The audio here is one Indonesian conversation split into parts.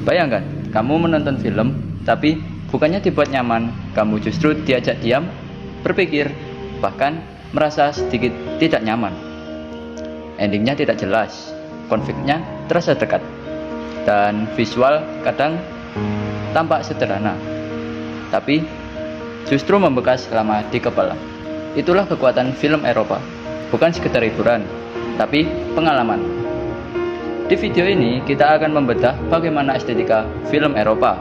Bayangkan, kamu menonton film, tapi bukannya dibuat nyaman, kamu justru diajak diam, berpikir, bahkan merasa sedikit tidak nyaman. Endingnya tidak jelas, konfliknya terasa dekat, dan visual kadang tampak sederhana, tapi justru membekas lama di kepala. Itulah kekuatan film Eropa, bukan sekedar hiburan, tapi pengalaman. Di video ini kita akan membedah bagaimana estetika film Eropa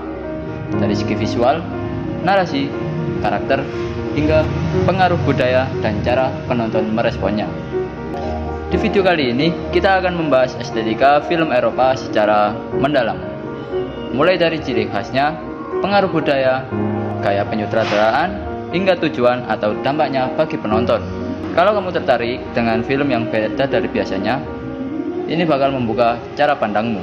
dari segi visual, narasi, karakter, hingga pengaruh budaya dan cara penonton meresponnya. Di video kali ini kita akan membahas estetika film Eropa secara mendalam, mulai dari ciri khasnya, pengaruh budaya, gaya penyutradaraan, hingga tujuan atau dampaknya bagi penonton. Kalau kamu tertarik dengan film yang beda dari biasanya, ini bakal membuka cara pandangmu.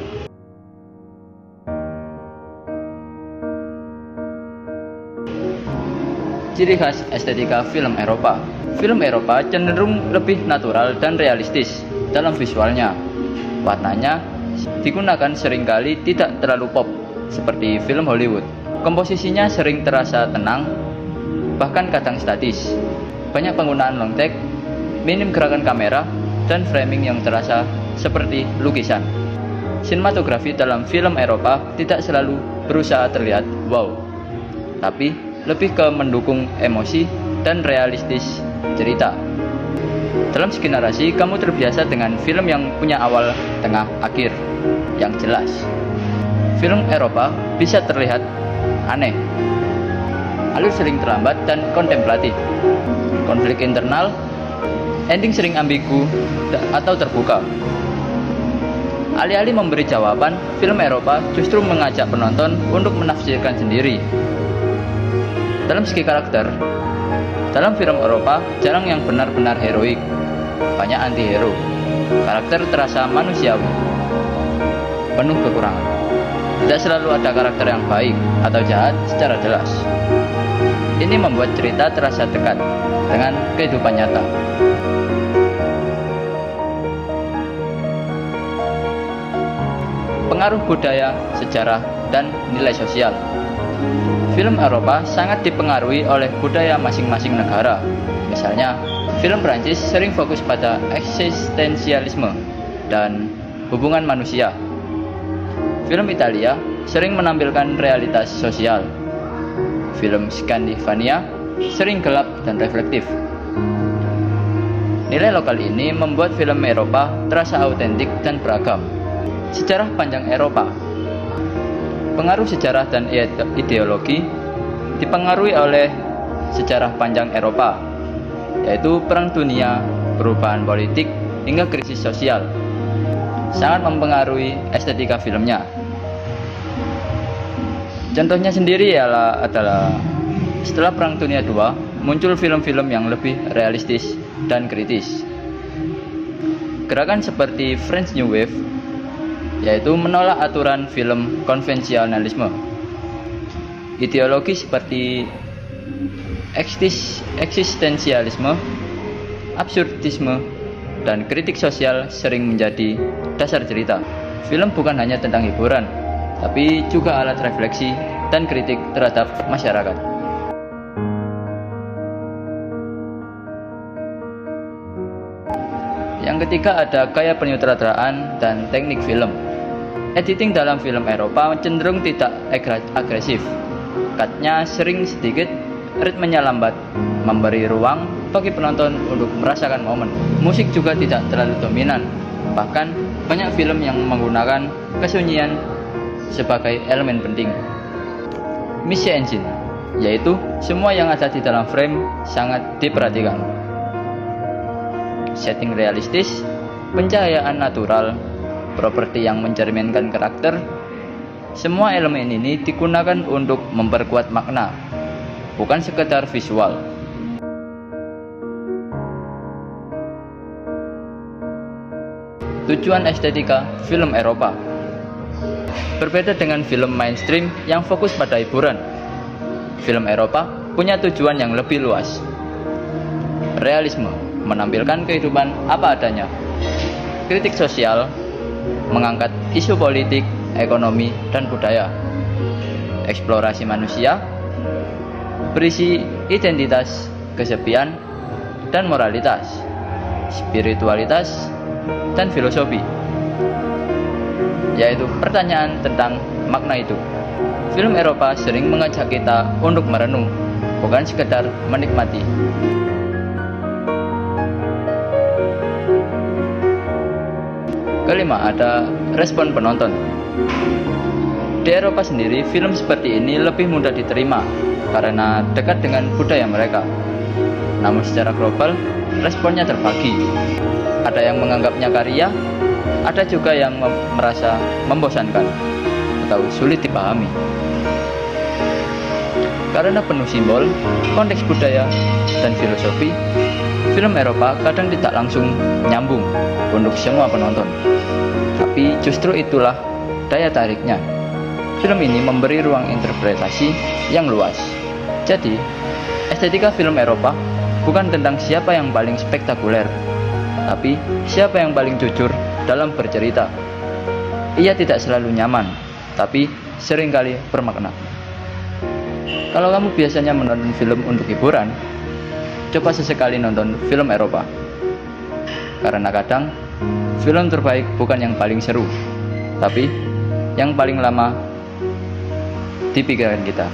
Ciri khas estetika film Eropa. Film Eropa cenderung lebih natural dan realistis dalam visualnya. Warnanya digunakan seringkali tidak terlalu pop seperti film Hollywood. Komposisinya sering terasa tenang, bahkan kadang statis. Banyak penggunaan long take, minim gerakan kamera, dan framing yang terasa seperti lukisan. Sinematografi dalam film Eropa tidak selalu berusaha terlihat wow, tapi lebih ke mendukung emosi dan realistis cerita. Dalam segi narasi, kamu terbiasa dengan film yang punya awal, tengah, akhir yang jelas. Film Eropa bisa terlihat aneh, alur sering terlambat dan kontemplatif, konflik internal, ending sering ambigu atau terbuka. Alih-alih memberi jawaban, film Eropa justru mengajak penonton untuk menafsirkan sendiri. Dalam segi karakter, dalam film Eropa jarang yang benar-benar heroik, banyak anti-hero. Karakter terasa manusiawi, penuh kekurangan. Tidak selalu ada karakter yang baik atau jahat secara jelas. Ini membuat cerita terasa dekat dengan kehidupan nyata. Pengaruh budaya, sejarah, dan nilai sosial. Film Eropa sangat dipengaruhi oleh budaya masing-masing negara. Misalnya, film Prancis sering fokus pada eksistensialisme dan hubungan manusia. Film Italia sering menampilkan realitas sosial. Film Skandinavia sering gelap dan reflektif. Nilai lokal ini membuat film Eropa terasa autentik dan beragam. Sejarah panjang Eropa. Pengaruh sejarah dan ideologi dipengaruhi oleh sejarah panjang Eropa, yaitu Perang Dunia, perubahan politik, hingga krisis sosial. Sangat mempengaruhi estetika filmnya. Contohnya sendiri adalah setelah Perang Dunia II, muncul film-film yang lebih realistis dan kritis. Gerakan seperti French New Wave, yaitu menolak aturan film konvensionalisme. Ideologi seperti eksistensialisme, absurdisme, dan kritik sosial sering menjadi dasar cerita. Film bukan hanya tentang hiburan, tapi juga alat refleksi dan kritik terhadap masyarakat. Yang ketiga ada gaya penyutradaraan dan teknik film. Editing dalam film Eropa cenderung tidak agresif. Cutnya sering sedikit, ritmenya lambat, memberi ruang bagi penonton untuk merasakan momen. Musik juga tidak terlalu dominan. Bahkan banyak film yang menggunakan kesunyian sebagai elemen penting. Mise en scène, yaitu semua yang ada di dalam frame sangat diperhatikan. Setting realistis, pencahayaan natural, properti yang mencerminkan karakter. Semua elemen ini digunakan untuk memperkuat makna, bukan sekedar visual. Tujuan estetika film Eropa berbeda dengan film mainstream yang fokus pada hiburan. Film Eropa punya tujuan yang lebih luas. Realisme, menampilkan kehidupan apa adanya. Kritik sosial, mengangkat isu politik, ekonomi, dan budaya. Eksplorasi manusia berisi identitas, kesepian, dan moralitas, spiritualitas, dan filosofi, yaitu pertanyaan tentang makna itu. Film Eropa sering mengajak kita untuk merenung, bukan sekedar menikmati. Kelima, ada respon penonton. Di Eropa sendiri, film seperti ini lebih mudah diterima karena dekat dengan budaya mereka. Namun secara global, responnya terbagi. Ada yang menganggapnya karya, ada juga yang merasa membosankan atau sulit dipahami. Karena penuh simbol, konteks budaya, dan filosofi, film Eropa kadang tidak langsung nyambung untuk semua penonton. Tapi justru itulah daya tariknya. Film ini memberi ruang interpretasi yang luas. Jadi, estetika film Eropa bukan tentang siapa yang paling spektakuler, tapi siapa yang paling jujur dalam bercerita. Ia tidak selalu nyaman, tapi seringkali bermakna. Kalau kamu biasanya menonton film untuk hiburan, coba sesekali nonton film Eropa. Karena kadang, film terbaik bukan yang paling seru, tapi yang paling lama di pikiran kita.